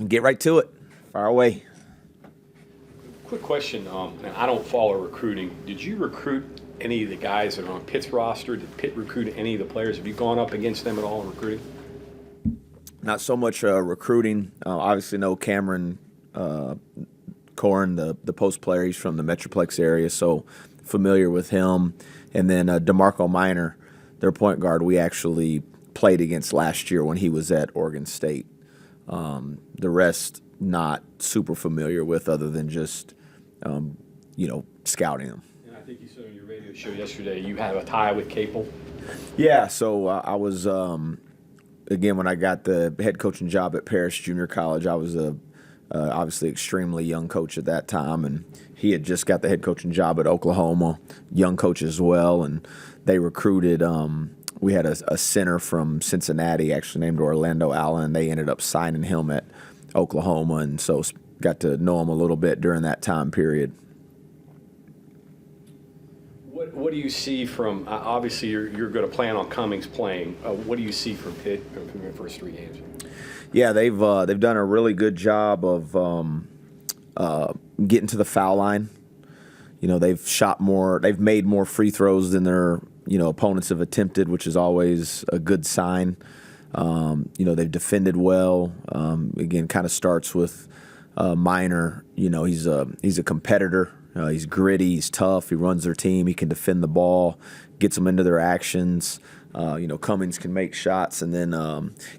Get right to it. Fire away. Quick question, and I don't follow recruiting. Did you recruit any of the guys that are on Pitt's roster? Did Pitt recruit any of the players? Have you gone up against them at all in recruiting? Not so much recruiting. Obviously, know Cameron Corrin, the post player. He's from the Metroplex area, so familiar with him. And then DeMarco Minor, their point guard, we actually played against last year when he was at Oregon State. The rest, not super familiar with, other than just, scouting them. And I think you said on your radio show yesterday you have a tie with Capel. Yeah, so I was, again, when I got the head coaching job at Paris Junior College, I was obviously extremely young coach at that time, and he had just got the head coaching job at Oklahoma, young coach as well, and they recruited we had a center from Cincinnati actually named Orlando Allen, and they ended up signing him at Oklahoma, and so got to know him a little bit during that time period. What do you see from, obviously you're going to plan on Cummings playing. What do you see from Pitt from their first 3 games? Yeah, they've done a really good job of getting to the foul line. They've shot more, they've made more free throws than their opponents have attempted, which is always a good sign. They've defended well. Again, kind of starts with Minor. He's a competitor. He's gritty. He's tough. He runs their team. He can defend the ball, gets them into their actions. Cummings can make shots, and then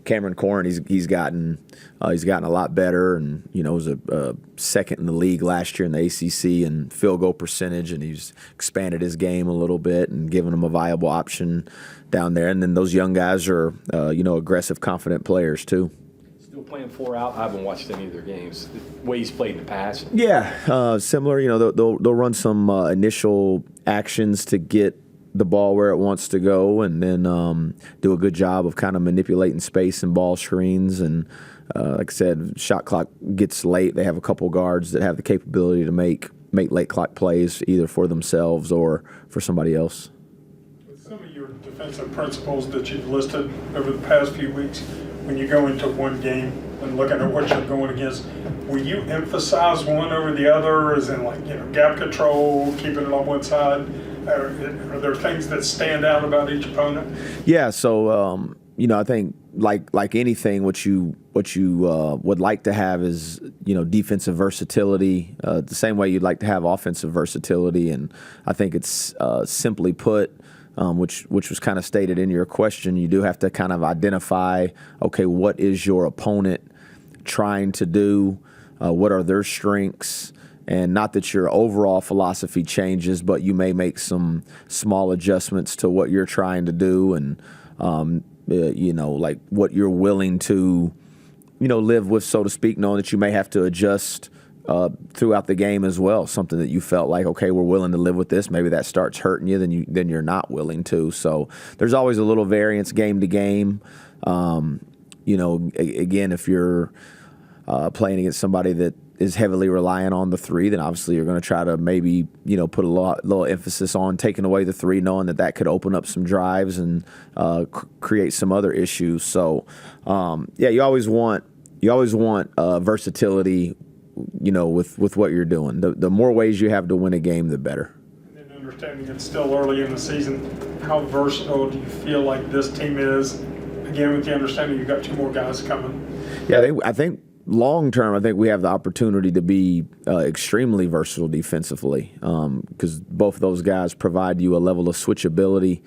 Cameron Corrin, he's gotten a lot better, and was a second in the league last year in the ACC in field goal percentage, and he's expanded his game a little bit and given him a viable option down there. And then those young guys are aggressive, confident players too. Still playing 4 out. I haven't watched any of their games. The way he's played in the past. Yeah, similar. They'll run some initial actions to get the ball where it wants to go, and then do a good job of kind of manipulating space and ball screens. And like I said, shot clock gets late. They have a couple guards that have the capability to make late clock plays either for themselves or for somebody else. With some of your defensive principles that you've listed over the past few weeks, when you go into one game and looking at what you're going against, will you emphasize one over the other, as in gap control, keeping it on one side? Are there things that stand out about each opponent? Yeah, so I think like anything, what you would like to have is defensive versatility, the same way you'd like to have offensive versatility, and I think it's simply put, which was kind of stated in your question. You do have to kind of identify, okay, what is your opponent trying to do? What are their strengths? And not that your overall philosophy changes, but you may make some small adjustments to what you're trying to do, and like what you're willing to, live with, so to speak, knowing that you may have to adjust throughout the game as well. Something that you felt like, okay, we're willing to live with this. Maybe that starts hurting you, then you're not willing to. So there's always a little variance game to game. Again, if you're playing against somebody that is heavily reliant on the three, then obviously you're going to try to maybe put a little emphasis on taking away the three, knowing that could open up some drives and create some other issues. So you always want versatility, with what you're doing. The more ways you have to win a game, the better. And then understanding it's still early in the season, how versatile do you feel like this team is? Again, with the understanding you've got 2 more guys coming. Yeah, I think long term, I think we have the opportunity to be extremely versatile defensively, because both of those guys provide you a level of switchability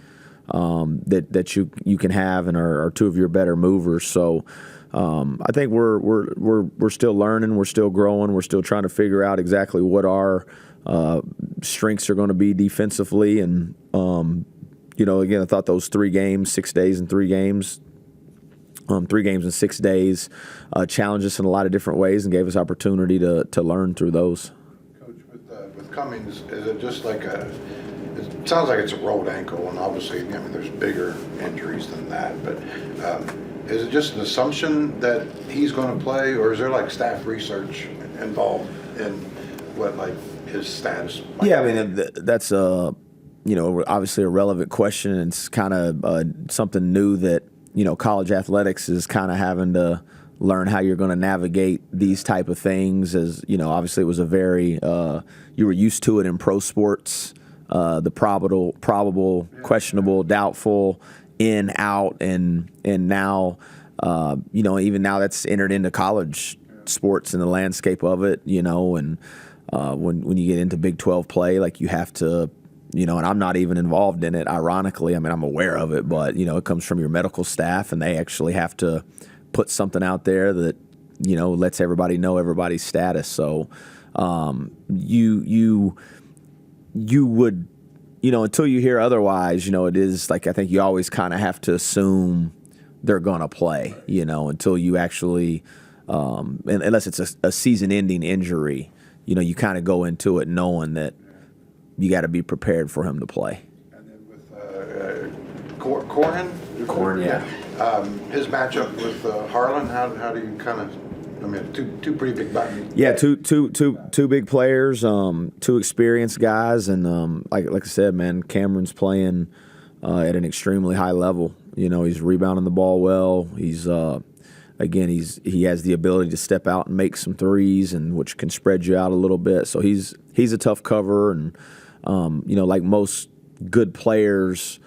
that you can have, and are 2 of your better movers. So I think we're still learning, we're still growing, we're still trying to figure out exactly what our strengths are going to be defensively. And again, I thought those 3 games, 6 days and 3 games. 3 games in 6 days, challenged us in a lot of different ways and gave us opportunity to learn through those. Coach, with Cummings, is it just like it sounds like it's a rolled ankle, and obviously, there's bigger injuries than that, but is it just an assumption that he's going to play, or is there staff research involved in what his status might be? Yeah, that's obviously a relevant question, and it's kind of something new that college athletics is kind of having to learn how you're going to navigate these type of things. As you know, obviously it was a very you were used to it in pro sports, the probable, questionable, doubtful, in, out, and now even now that's entered into college sports and the landscape of it. And when you get into Big 12 play, like you have to. And I'm not even involved in it, ironically. I mean, I'm aware of it, but, it comes from your medical staff, and they actually have to put something out there that, lets everybody know everybody's status. So you would, until you hear otherwise, it is like I think you always kind of have to assume they're going to play, until you actually, unless it's a season-ending injury, you kind of go into it knowing that you got to be prepared for him to play. And then with Corhin, yeah. His matchup with Harlan, how do you kind of? I mean, two pretty big buttons. Yeah, two big players, two experienced guys, and like I said, man, Cameron's playing at an extremely high level. He's rebounding the ball well. He's he has the ability to step out and make some threes, and which can spread you out a little bit. So he's a tough cover, and like most good players,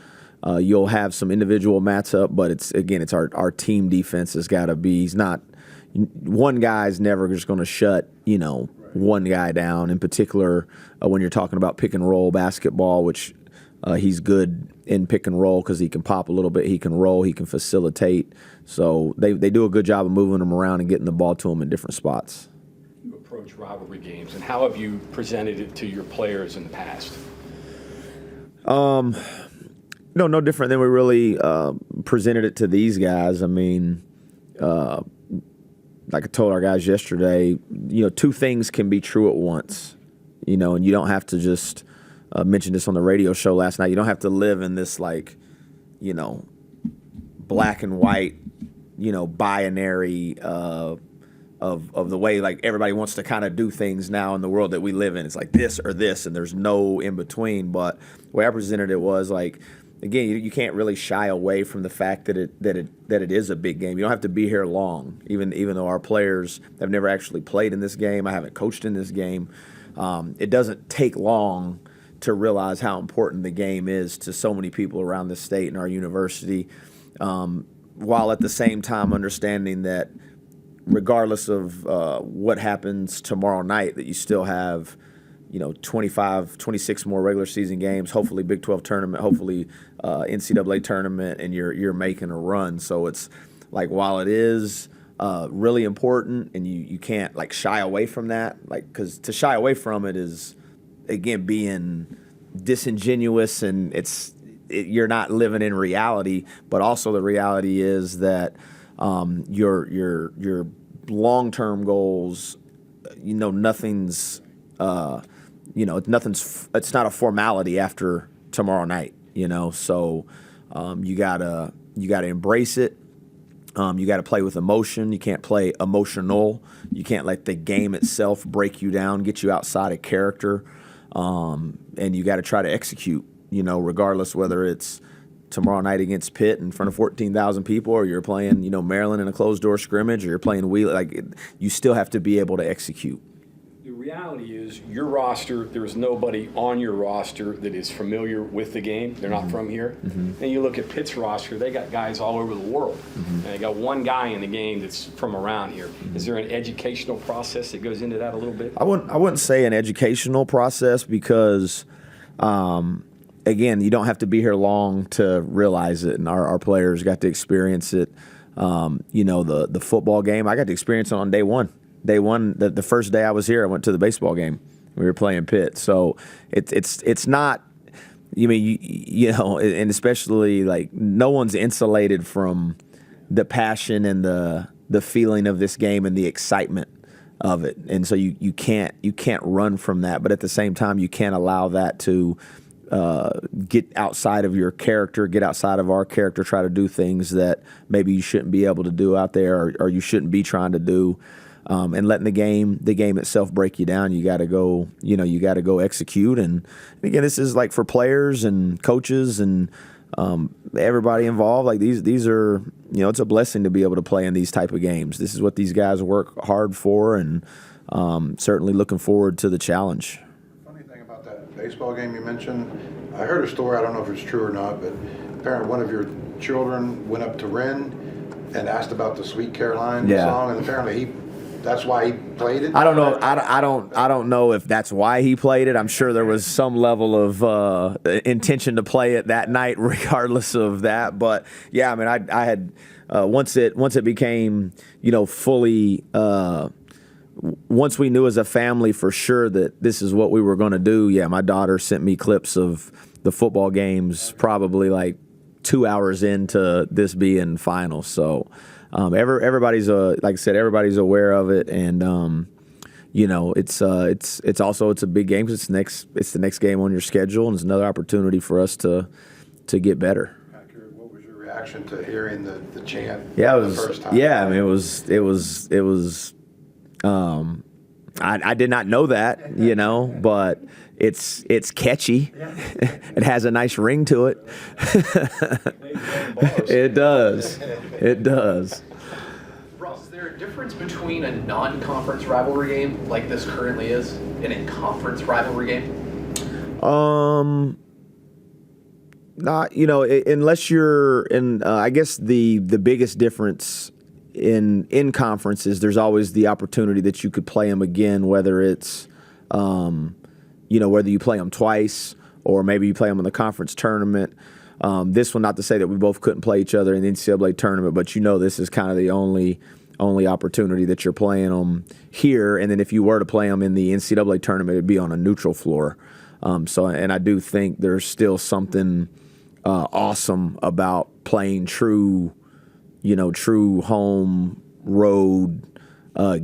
you'll have some individual matchup, but it's our team defense has got to be. He's not one guy's never just going to shut one guy down. In particular, when you're talking about pick and roll basketball, which he's good in pick and roll because he can pop a little bit, he can roll, he can facilitate. So they do a good job of moving him around and getting the ball to him in different spots. You approach rivalry games, and how have you presented it to your players in the past? No different than we really presented it to these guys. I mean, like I told our guys yesterday, two things can be true at once, and you don't have to just mention this on the radio show last night. You don't have to live in this black and white, binary of the way like everybody wants to kind of do things now in the world that we live in. It's like this or this, and there's no in between. But the way I presented it was like, again, you can't really shy away from the fact that it is a big game. You don't have to be here long, even though our players have never actually played in this game. I haven't coached in this game. It doesn't take long to realize how important the game is to so many people around the state and our university, while at the same time understanding that regardless of what happens tomorrow night, that you still have 25, 26 more regular season games, hopefully Big 12 tournament, hopefully NCAA tournament, and you're making a run. So it's like, while it is really important, and you can't like shy away from that, like, because to shy away from it is, again, being disingenuous, and you're not living in reality. But also the reality is that your long-term goals, nothing's it's not a formality after tomorrow night, so you gotta embrace it. You got to play with emotion. You can't play emotional. You can't let the game itself break you down, get you outside of character. And you got to try to execute, regardless whether it's tomorrow night against Pitt in front of 14,000 people, or you're playing, Maryland in a closed-door scrimmage, or you're playing Wheeler. Like, you still have to be able to execute. The reality is, your roster, there's nobody on your roster that is familiar with the game. They're not from here. Mm-hmm. And you look at Pitt's roster, they got guys all over the world. Mm-hmm. And they got one guy in the game that's from around here. Mm-hmm. Is there an educational process that goes into that a little bit? I wouldn't say an educational process, because again, you don't have to be here long to realize it, and our players got to experience it. The football game, I got to experience it on day one. Day one, the first day I was here, I went to the baseball game. We were playing Pitt, so it's not. And especially like, no one's insulated from the passion and the feeling of this game and the excitement of it, and so you can't run from that. But at the same time, you can't allow that to get outside of your character, get outside of our character, try to do things that maybe you shouldn't be able to do out there, or you shouldn't be trying to do. And letting the game itself break you down. You got to go, you got to go execute. And again, this is like for players and coaches and everybody involved. Like these are, it's a blessing to be able to play in these type of games. This is what these guys work hard for, and certainly looking forward to the challenge. Funny thing about that baseball game you mentioned, I heard a story, I don't know if it's true or not, but apparently one of your children went up to Ren and asked about the Sweet Caroline song, and apparently that's why he played it. I don't know. I don't know if that's why he played it. I'm sure there was some level of intention to play it that night, regardless of that. But yeah, I mean, I had once it became fully. Once we knew as a family for sure that this is what we were going to do. Yeah, my daughter sent me clips of the football games, probably like 2 hours into this being final. So. Everybody's like I said, everybody's aware of it, and it's a big game because it's the next game on your schedule, and it's another opportunity for us to get better. What was your reaction to hearing the chant? Yeah, the first time? Yeah, I mean, it was. I did not know that, but it's catchy. It has a nice ring to it. It does. It does. Ross, is there a difference between a non-conference rivalry game like this currently is and a conference rivalry game? Not, unless you're in. I guess the biggest difference in conferences, there's always the opportunity that you could play them again, whether it's, whether you play them twice or maybe you play them in the conference tournament. This one, not to say that we both couldn't play each other in the NCAA tournament, but this is kind of the only opportunity that you're playing them here. And then if you were to play them in the NCAA tournament, it'd be on a neutral floor. And I do think there's still something awesome about playing true home road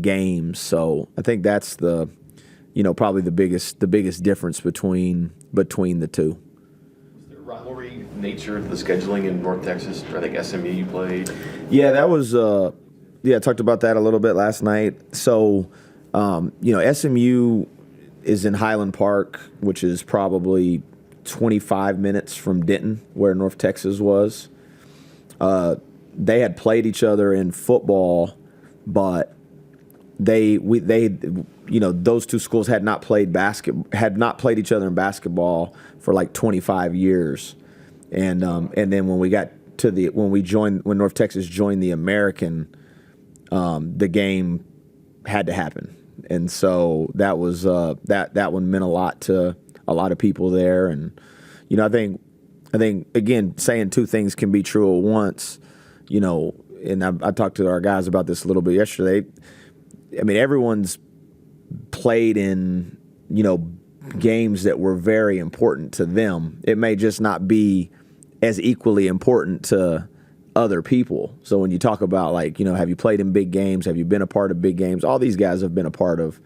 games. So I think that's probably the biggest difference between the two. Was there rivalry nature to the scheduling in North Texas? I think SMU you played. Yeah, that was I talked about that a little bit last night. So SMU is in Highland Park, which is probably 25 minutes from Denton, where North Texas was. They had played each other in football, but those two schools had not played each other in basketball for like 25 years, and then when North Texas joined the American, the game had to happen, and so that was that one meant a lot to a lot of people there, and I think again, saying two things can be true at once. And I talked to our guys about this a little bit yesterday. I mean, everyone's played in, games that were very important to them. It may just not be as equally important to other people. So when you talk about, have you played in big games? Have you been a part of big games? All these guys have been a part of,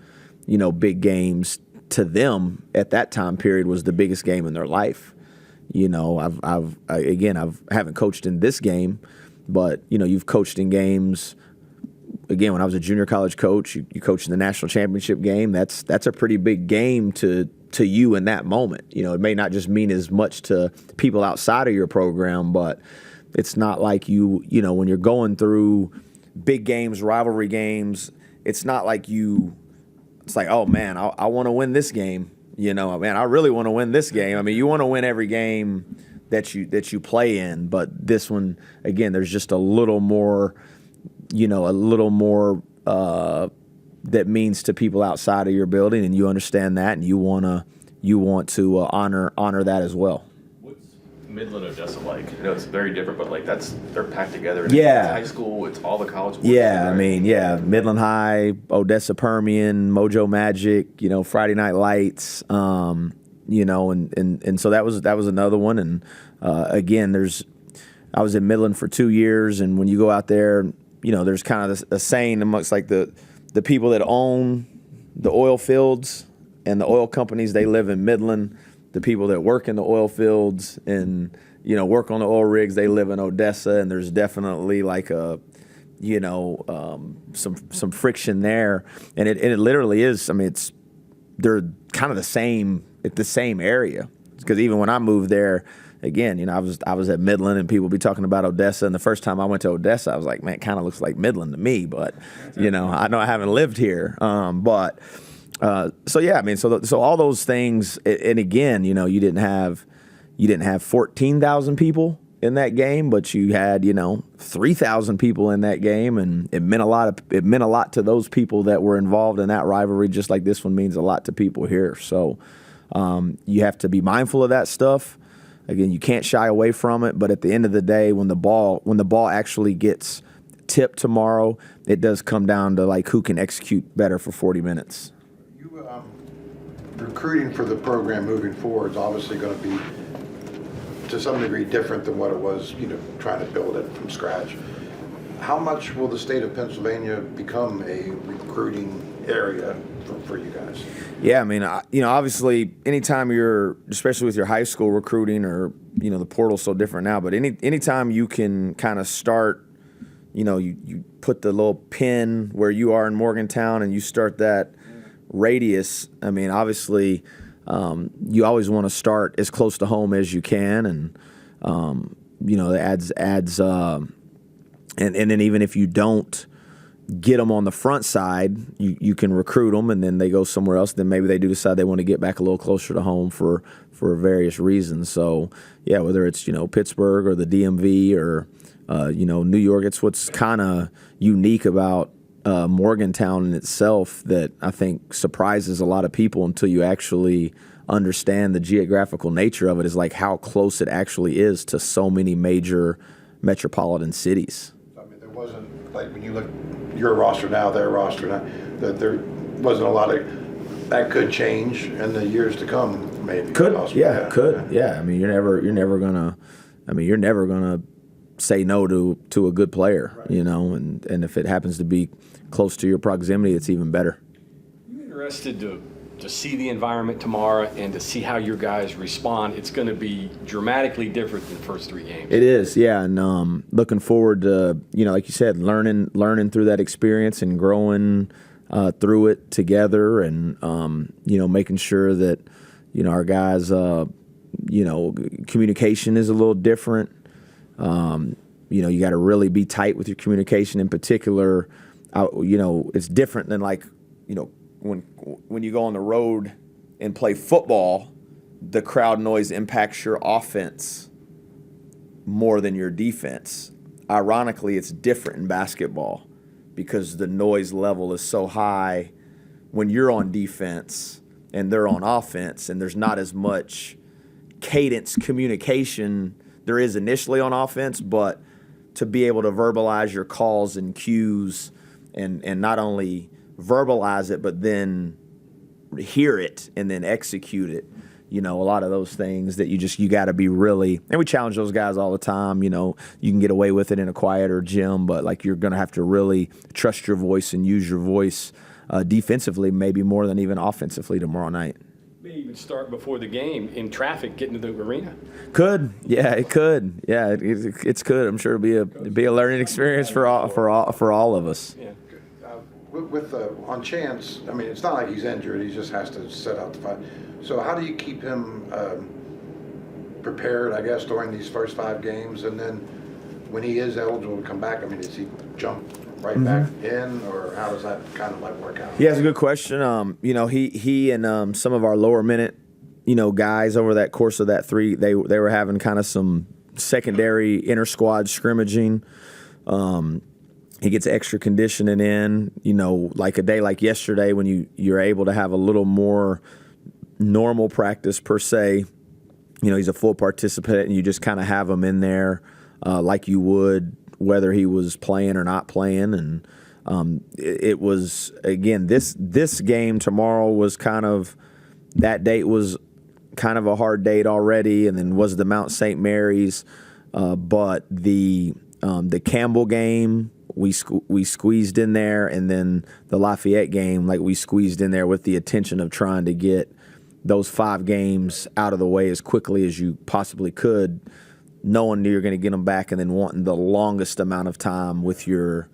big games. To them, at that time period, was the biggest game in their life. I haven't coached in this game, but you've coached in games. Again, when I was a junior college coach, you coached in the national championship game. That's a pretty big game to you in that moment. It may not just mean as much to people outside of your program, but it's not like when you're going through big games, rivalry games, it's not like it's like, oh man, I want to win this game. Man, I really want to win this game. I mean, you want to win every game that you play in, but this one, again, there's just a little more that means to people outside of your building, and you understand that, and you want to honor that as well. What's Midland Odessa like? It's very different, but they're packed together. Yeah. It's high school. It's all the college sports. Yeah, right? I mean, Midland High, Odessa Permian, Mojo Magic, Friday Night Lights, and so that was another one. And again, I was in Midland for 2 years, and when you go out there, there's kind of a saying amongst the people that own the oil fields and the oil companies, they live in Midland. The people that work in the oil fields and work on the oil rigs, they live in Odessa, and there's definitely some friction there, and it literally is. I mean, they're kind of the same area, because even when I moved there, again, you know, I was at Midland, and people be talking about Odessa. And the first time I went to Odessa, I was like, man, it kind of looks like Midland to me. But you know I haven't lived here. So yeah, I mean, so all those things, and again, you know, you didn't have 14,000 people in that game, but you had, you know, 3,000 people in that game, and it meant a lot to those people that were involved in that rivalry, just like this one means a lot to people here. So you have to be mindful of that stuff. Again, you can't shy away from it, but at the end of the day, when the ball actually gets tipped tomorrow, it does come down to like who can execute better for 40 minutes. Recruiting for the program moving forward is obviously going to be to some degree different than what it was, you know, trying to build it from scratch. How much will the state of Pennsylvania become a recruiting area for you guys? Yeah, I mean, you know, obviously, anytime you're, especially with your high school recruiting, or you know, the portal's so different now. But anytime you can kind of start, you know, you put the little pin where you are in Morgantown, and you start that radius. I mean, obviously, you always want to start as close to home as you can, and you know, it adds, and then even if you don't get them on the front side, you can recruit them, and then they go somewhere else. Then maybe they do decide they want to get back a little closer to home for various reasons. So yeah, whether it's, you know, Pittsburgh or the DMV or you know, New York, it's what's kind of unique about Morgantown in itself that I think surprises a lot of people until you actually understand the geographical nature of it, is like how close it actually is to so many major metropolitan cities. I mean, there wasn't, like, when you look your roster now, their roster now, that there wasn't a lot of, that could change in the years to come, maybe. Could, possibly. yeah, could, yeah. I mean, you're never gonna say no to a good player, right. You know, and if it happens to be close to your proximity, it's even better. I'm interested to see the environment tomorrow and to see how your guys respond. It's going to be dramatically different than the first 3 games. It is, yeah, and looking forward to, you know, like you said, learning through that experience and growing through it together, and you know, making sure that, you know, our guys, you know, communication is a little different. You know, you got to really be tight with your communication. In particular, you know, it's different than, like, you know, when you go on the road and play football, the crowd noise impacts your offense more than your defense. Ironically, it's different in basketball because the noise level is so high when you're on defense and they're on offense, and there's not as much cadence communication there is initially on offense, but to be able to verbalize your calls and cues, and not only verbalize it, but then hear it and then execute it. You know, a lot of those things that you got to be really, and we challenge those guys all the time. You know, you can get away with it in a quieter gym, but like, you're going to have to really trust your voice and use your voice defensively, maybe more than even offensively tomorrow night. May even start before the game in traffic getting to the arena. Could, yeah, it could, yeah, it's could. I'm sure it'll be a learning experience for all of us. Yeah. With on Chance, I mean, it's not like he's injured. He just has to set out the fight. So how do you keep him prepared, I guess, during these first 5 games, and then when he is eligible to come back, I mean, does he jump right back in, or how does that kind of like work out? Yeah, it's a good question. You know, he and some of our lower minute, you know, guys over that course of that 3, they were having kind of some secondary inter squad scrimmaging. He gets extra conditioning in, you know, like a day like yesterday when you're able to have a little more normal practice per se. You know, he's a full participant, and you just kind of have him in there like you would whether he was playing or not playing. And it was, again, this game tomorrow was kind of, that date was kind of a hard date already, and then was the Mount St. Mary's. But the Campbell game, we squeezed in there, and then the Lafayette game, like, we squeezed in there with the intention of trying to get those 5 games out of the way as quickly as you possibly could, knowing you're going to get them back, and then wanting the longest amount of time with your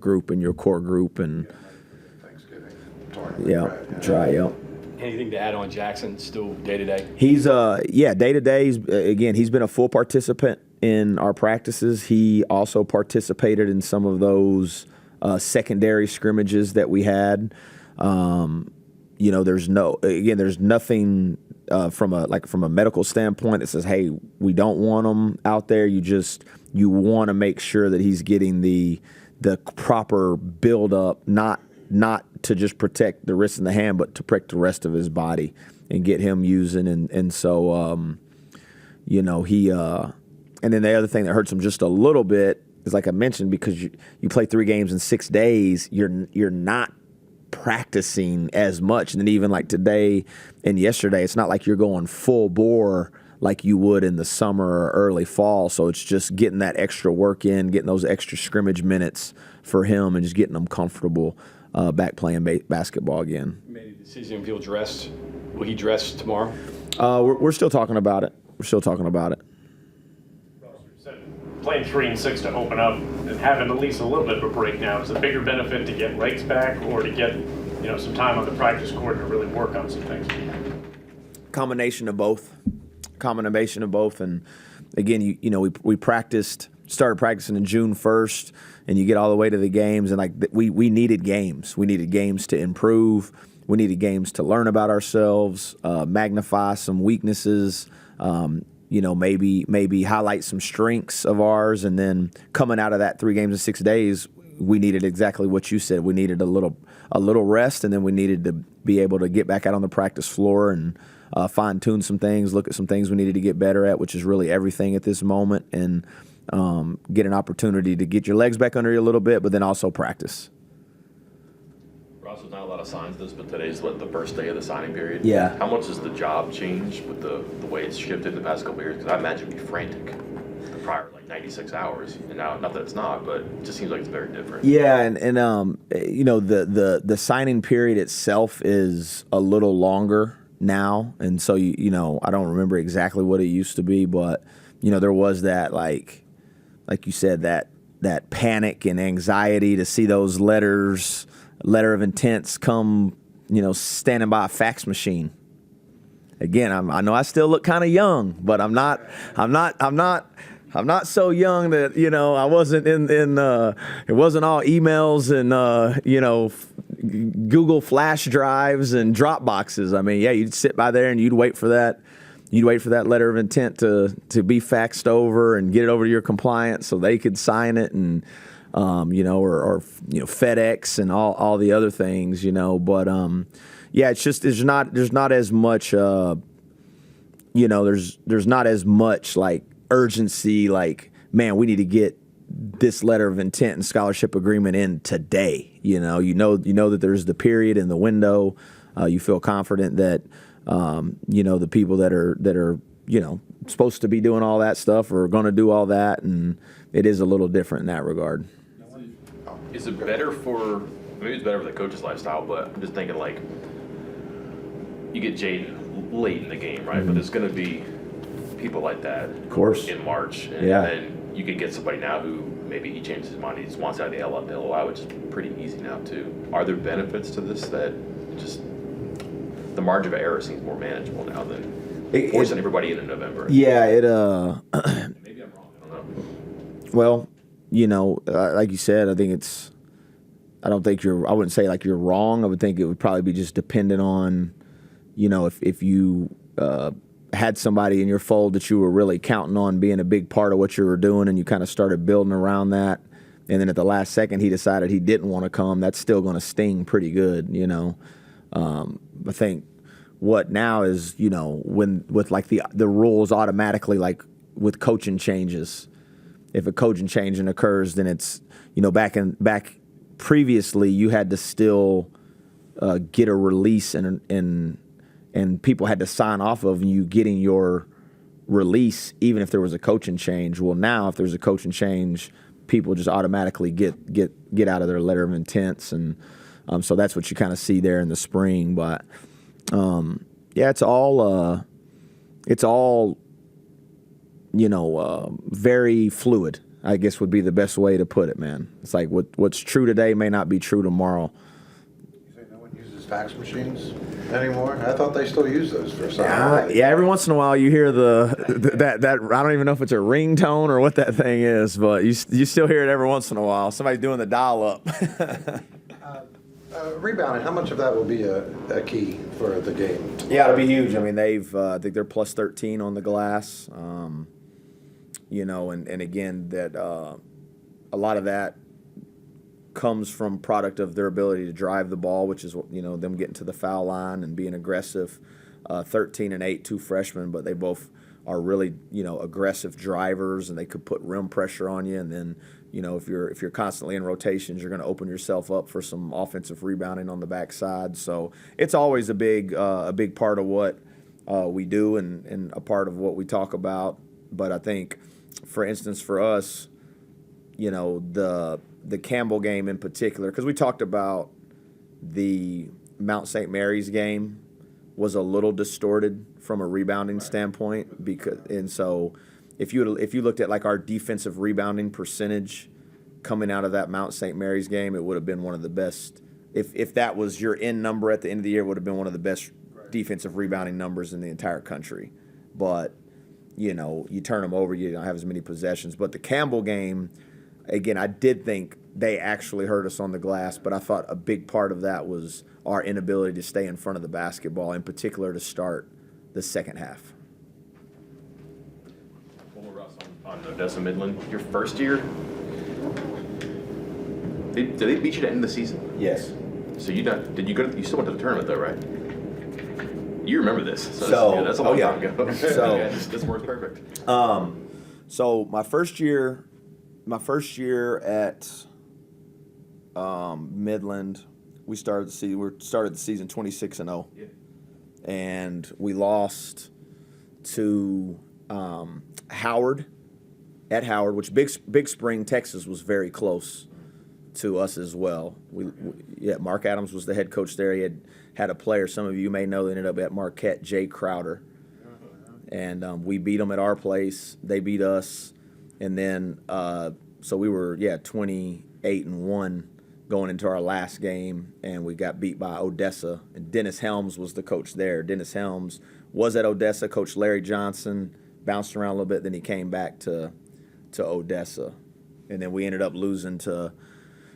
group and your core group. And Thanksgiving. yeah, try, yeah. Anything to add on Jackson? Still day to day. He's day to day. He's been a full participant in our practices. He also participated in some of those secondary scrimmages that we had. There's nothing from a medical standpoint that says, hey, we don't want him out there. You want to make sure that he's getting the proper build up, not to just protect the wrist and the hand, but to protect the rest of his body and get him using. And so, he, and then the other thing that hurts him just a little bit is, like I mentioned, because you play 3 games in 6 days, you're not practicing as much. And then even like today and yesterday, it's not like you're going full bore like you would in the summer or early fall. So it's just getting that extra work in, getting those extra scrimmage minutes for him, and just getting him comfortable back playing basketball again. Made a decision if he'll dress. Will he dress tomorrow? We're still talking about it. Playing 3 and 6 to open up and having at least a little bit of a break now is a bigger benefit to get legs back or to get some time on the practice court to really work on some things. Combination of both. And again, we started practicing in June 1st, and you get all the way to the games, and we needed games. We needed games to improve. We needed games to learn about ourselves, magnify some weaknesses. Maybe highlight some strengths of ours, and then coming out of that 3 games in 6 days, we needed exactly what you said. We needed a little rest, and then we needed to be able to get back out on the practice floor and fine-tune some things, look at some things we needed to get better at, which is really everything at this moment, and get an opportunity to get your legs back under you a little bit, but then also practice. Ross, there's not a lot of signs of this, but today's the first day of the signing period. Yeah. How much has the job changed with the way it's shifted in the past couple of years? Because I imagine it'd be frantic the prior 96 hours, and now, not that it's not, but it just seems like it's very different. Yeah, and the signing period itself is a little longer now, and so I don't remember exactly what it used to be, but there was that like you said, that panic and anxiety to see those letter of intents come, standing by a fax machine. Again, I know I still look kind of young, but I'm not so young that I wasn't in it wasn't all emails and Google Flash drives and Dropboxes. I mean, yeah, you'd sit by there and you'd wait for that letter of intent to be faxed over and get it over to your compliance so they could sign it, and or FedEx and all the other things, but it's just there's not as much there's not as much like urgency, like, man, we need to get this letter of intent and scholarship agreement in today. You know that there's the period in the window. You feel confident that the people that are supposed to be doing all that stuff are going to do all that, and it is a little different in that regard. Is it better maybe it's better for the coach's lifestyle, but I'm just thinking like you get Jaden late in the game, right? Mm-hmm. But there's going to be people like that, of course, in March, and then you could get somebody now who maybe he changes his mind, he just wants out of the LOI, which is pretty easy now too. Are there benefits to this that just the margin of error seems more manageable now than forcing everybody into November? Yeah, Maybe I'm wrong. I don't know. Well, like you said, I wouldn't say like you're wrong. I would think it would probably be just dependent on, if you had somebody in your fold that you were really counting on being a big part of what you were doing, and you kind of started building around that, and then at the last second he decided he didn't want to come, that's still going to sting pretty good, I think what now is, when with like the rules automatically, like with coaching changes, if a coaching change occurs, then it's, back previously you had to still get a release and people had to sign off of you getting your release even if there was a coaching change. Well, now if there's a coaching change, people just automatically get out of their letter of intents, and so that's what you kind of see there in the spring. But it's all very fluid, I guess would be the best way to put it, man. It's like what's true today may not be true tomorrow. You say no one uses use fax machines anymore? I thought they still use those for something. Yeah, every once in a while you hear that I don't even know if it's a ringtone or what that thing is, but you still hear it every once in a while. Somebody's doing the dial up. Rebounding, how much of that will be a key for the game? Yeah, it'll be huge. I mean, I think they're plus 13 on the glass. And again, that a lot of that comes from product of their ability to drive the ball, which is, them getting to the foul line and being aggressive. 13 and 8, two freshmen, but they both are really, aggressive drivers, and they could put rim pressure on you. And then, if you're constantly in rotations, you're going to open yourself up for some offensive rebounding on the backside. So it's always a big part of what we do and a part of what we talk about. But I think, for instance, for us, the Campbell game in particular, because we talked about the Mount St. Mary's game was a little distorted from a rebounding standpoint, so if you looked at like our defensive rebounding percentage coming out of that Mount St. Mary's game, it would have been one of the best. If that was your end number at the end of the year, it would have been one of the best defensive rebounding numbers in the entire country. But you turn them over, you don't have as many possessions. But the Campbell game, again, I did think they actually hurt us on the glass, but I thought a big part of that was our inability to stay in front of the basketball, in particular to start the second half. One more, Russ, on Odessa Midland. Your first year, did they beat you to end the season? Yes. So you still went to the tournament though, right? You remember this? That's a long time ago. So this works perfect. So my first year at Midland, we started the season 26-0, and we lost to Howard at Howard, which Big Spring, Texas, was very close to us as well. Mark Adams was the head coach there. He had a player, some of you may know, that ended up at Marquette, Jay Crowder, and we beat them at our place. They beat us, and then so we were 28-1 going into our last game, and we got beat by Odessa. And Dennis Helms was the coach there. Dennis Helms was at Odessa, coached Larry Johnson, bounced around a little bit, then he came back to Odessa. And then we ended up losing to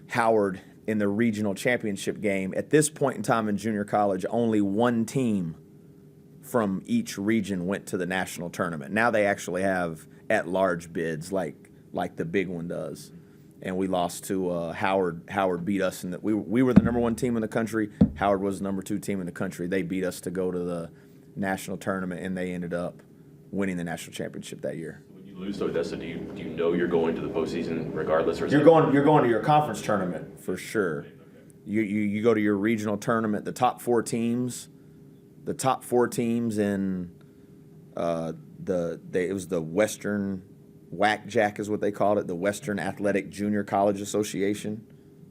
Howard in the regional championship game. At this point in time in junior college, only one team from each region went to the national tournament. Now they actually have at-large bids like the big one does. And we lost to Howard. Howard beat us, and we were the number one team in the country. Howard was the number two team in the country. They beat us to go to the national tournament, and they ended up winning the national championship that year. When you lose to Odessa, do you know you're going to the postseason regardless? Or You're going to your conference tournament for sure. You go to your regional tournament. The top four teams in it was the Western WAC-JAC is what they called it, the Western Athletic Junior College Association,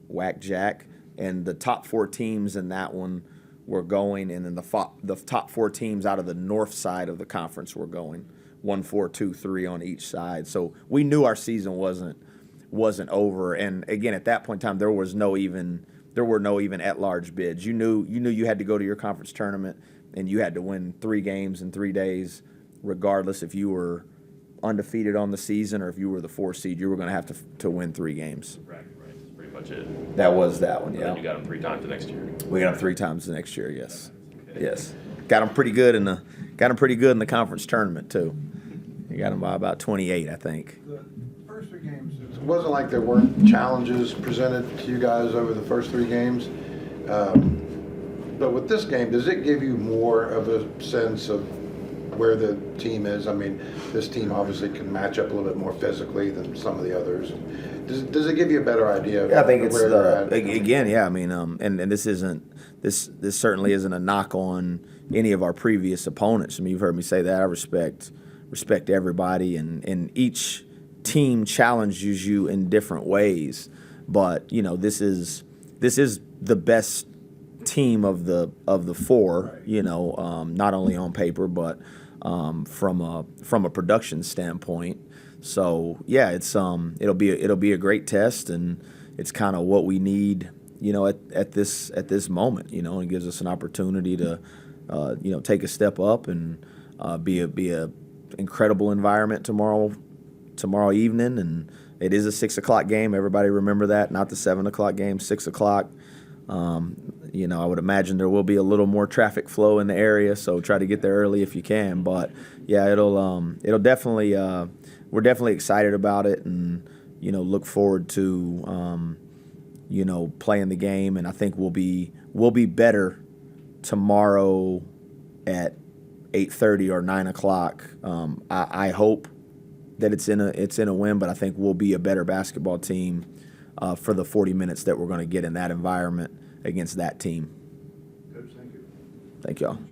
WAC-JAC, and the top four teams in that one were going, and then the top four teams out of the north side of the conference were going, 1, 4, 2, 3 on each side. So we knew our season wasn't over, and again at that point in time there were no even at-large bids. You knew you had to go to your conference tournament, and you had to win 3 games in 3 days, regardless if you were undefeated on the season or if you were the 4 seed. You were going to have to win 3 games. Right. That's pretty much it. That was that one, yeah. And you got them 3 times the next year. We got them 3 times the next year, yes. Okay. Yes. Got them pretty good in the conference tournament too. You got them by about 28, I think. The first 3 games, it wasn't like there weren't challenges presented to you guys over the first 3 games. But with this game, does it give you more of a sense of where the team is? I mean, this team obviously can match up a little bit more physically than some of the others. Does it give you a better idea of I think it's where they're at? Again, yeah. I mean, and this certainly isn't a knock on any of our previous opponents. I mean, you've heard me say that. I respect everybody, and each team challenges you in different ways. But this is the best team of the 4. Not only on paper but from a production standpoint. So yeah, it's it'll be a great test, and it's kind of what we need you know, at this moment, you know, and gives us an opportunity to, you know, take a step up and be a incredible environment tomorrow evening. And it is a 6 o'clock game. Everybody remember that, not the 7 o'clock game, 6 o'clock. You know, I would imagine there will be a little more traffic flow in the area, so try to get there early if you can. But yeah, it'll definitely, we're definitely excited about it, and you know, look forward to you know, playing the game. And I think we'll be better tomorrow at 8:30 or 9 o'clock. I hope that it's in a win, but I think we'll be a better basketball team for the 40 minutes that we're going to get in that environment against that team. Coach, thank you. Thank y'all.